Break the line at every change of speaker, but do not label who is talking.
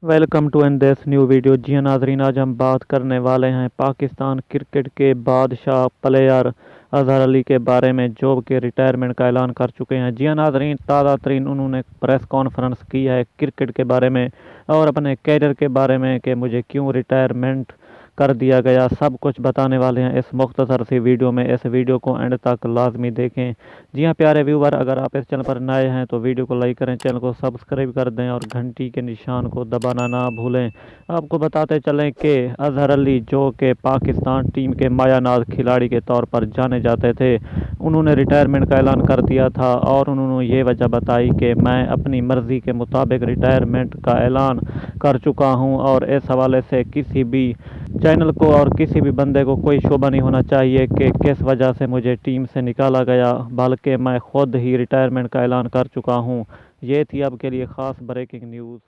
Welcome to an this new video. जी हाँ नाजरीन, आज हम बात करने वाले हैं पाकिस्तान क्रिकेट के बादशाह प्लेयर अजहर अली के बारे में, जो कि रिटायरमेंट का ऐलान कर चुके हैं। जी हाँ नाजरीन, ताज़ा तरीन उन्होंने प्रेस कॉन्फ्रेंस की है क्रिकेट के बारे में और अपने कैरियर के बारे में कि मुझे क्यों रिटायरमेंट कर दिया गया। सब कुछ बताने वाले हैं इस मुख्तसर सी वीडियो में। इस वीडियो को एंड तक लाजमी देखें। जी हाँ प्यारे व्यूवर, अगर आप इस चैनल पर नए हैं तो वीडियो को लाइक करें, चैनल को सब्सक्राइब कर दें और घंटी के निशान को दबाना ना भूलें। आपको बताते चलें कि अजहर अली, जो कि पाकिस्तान टीम के मायानाद खिलाड़ी के तौर पर जाने जाते थे, उन्होंने रिटायरमेंट का ऐलान कर दिया था और उन्होंने ये वजह बताई कि मैं अपनी मर्ज़ी के मुताबिक रिटायरमेंट का ऐलान कर चुका हूँ और इस हवाले से किसी भी चैनल को और किसी भी बंदे को कोई शोभा नहीं होना चाहिए कि किस वजह से मुझे टीम से निकाला गया, बल्कि मैं खुद ही रिटायरमेंट का ऐलान कर चुका हूँ। ये थी अब के लिए ख़ास ब्रेकिंग न्यूज़।